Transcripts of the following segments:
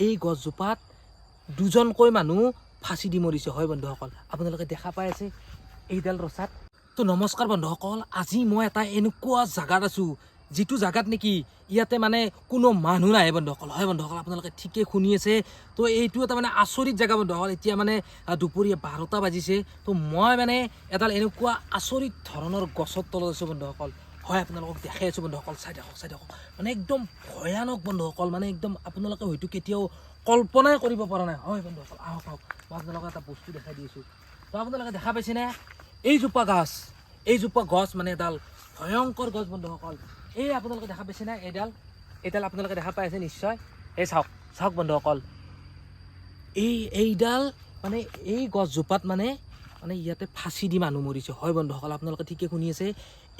এই গছজোপাত দুজনকৈ মানুহ ফাঁচি দি মৰিছে হয় বন্ধুসকল আপোনালোকে দেখা পাই আছে এইডাল ৰচাত তো নমস্কাৰ বন্ধুসকল আজি মই এটা এনেকুৱা জাগাত আছোঁ যিটো জাগাত নেকি ইয়াতে মানে কোনো মানুহ নাহে বন্ধুসকল হয় বন্ধুসকল আপোনালোকে ঠিকে শুনি আছে তো এইটো এটা মানে আচৰিত জাগা বন্ধুসকল এতিয়া মানে দুপৰীয়া 12টা বাজিছে তো মই মানে এডাল এনেকুৱা আচৰিত ধৰণৰ গছৰ তলত আছোঁ বন্ধুসকল হয় আপোনালোকক দেখাই আছোঁ বন্ধুসকল চাই থাকক মানে একদম ভয়ানক বন্ধুসকল মানে একদম আপোনালোকে হয়তো কেতিয়াও কল্পনাই কৰিব পৰা নাই হয় বন্ধুসকল আহক মই আপোনালোকক এটা বস্তু দেখাই দি আছোঁ তো আপোনালোকে দেখা পাইছেনে এইজোপা গছ মানে এডাল ভয়ংকৰ গছ বন্ধুসকল এই আপোনালোকে দেখা পাইছেনে এইডাল আপোনালোকে দেখা পাই আছে নিশ্চয় এই চাওক বন্ধুসকল এইডাল মানে এই গছজোপাত মানে ইয়াতে ফাঁচি দি মানুহ মৰিছে হয় বন্ধুসকল আপোনালোকে ঠিকে শুনি আছে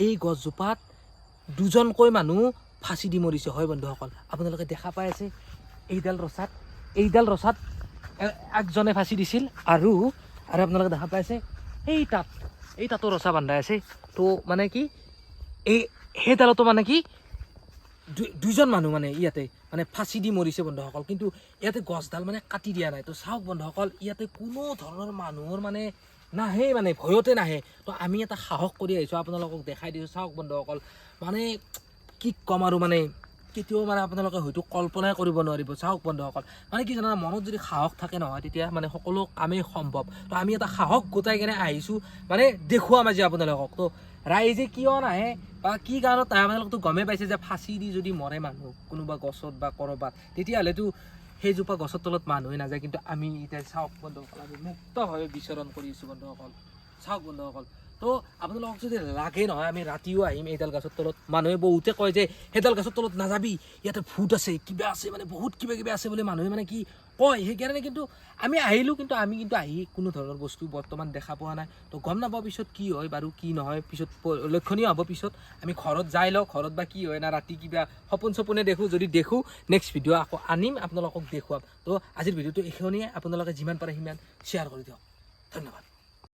এই গছজোপাত দুজনকৈ মানুহ ফাঁচি দি মৰিছে হয় বন্ধুসকল আপোনালোকে দেখা পাই আছে এইডাল ৰচাত একজনে ফাঁচি দিছিল আৰু আপোনালোকে দেখা পাই আছে এই তাতো ৰচা বান্ধাই আছে তো মানে কি সেইডালতো মানে কি দুইজন মানুহ মানে ইয়াতে মানে ফাঁচি দি মৰিছে বন্ধুসকল কিন্তু ইয়াতে গছডাল মানে কাটি দিয়া নাই তো চাওক বন্ধুসকল ইয়াতে কোনো ধৰণৰ মানুহৰ মানে নাহে মানে ভয়তে নাহে তো আমি এটা সাহস কৰি আহিছোঁ আপোনালোকক দেখাই দিছোঁ চাওক বন্ধুসকল মানে কি ক'ম আৰু মানে কেতিয়াও মানে আপোনালোকে হয়তো কল্পনাই কৰিব নোৱাৰিব চাওক বন্ধুসকল মানে কি জানা মনত যদি সাহস থাকে নহয় তেতিয়া মানে সকলো কামেই সম্ভৱ তো আমি এটা সাহস গোটাই কেনে আহিছোঁ মানে দেখুৱাম আজি আপোনালোকক তো ৰাইজে কিয় নাহে বা কি কাৰণত নাহে আপোনালোকতো গমেই পাইছে যে ফাঁচি দি যদি মৰে মানুহ কোনোবা গছত বা ক'ৰবাত তেতিয়াহ'লেতো সেইজোপা গছৰ তলত মানুহে নাযায় কিন্তু আমি এতিয়া চাওক বন্ধুসকল আমি মুক্তভাৱে বিচৰণ কৰি আছোঁ বন্ধুসকল চাওক বন্ধুসকল তো আপোনালোকক যদি লাগে নহয় আমি ৰাতিও আহিম এইডাল গছৰ তলত মানুহে বহুতে কয় যে সেইডাল গছৰ তলত নাযাবি ইয়াতে ভূত আছে কিবা আছে মানে বহুত কিবা আছে বুলি মানুহে মানে কি কয় সেইকাৰণে কিন্তু আমি আহিলোঁ কিন্তু আমি আহি কোনো ধৰণৰ বস্তু বৰ্তমান দেখা পোৱা নাই তো গম নাপাওঁ পিছত কি হয় বাৰু কি নহয় পিছত লক্ষণীয় হ'ব পিছত আমি ঘৰত যাই লওঁ ঘৰত বা কি হয় না ৰাতি কিবা সপোনে দেখোঁ যদি দেখোঁ নেক্সট ভিডিঅ' আকৌ আনিম আপোনালোকক দেখুৱাম তো আজিৰ ভিডিঅ'টো এইখিনিয়ে আপোনালোকে যিমান পাৰে সিমান শ্বেয়াৰ কৰি দিয়ক ধন্যবাদ।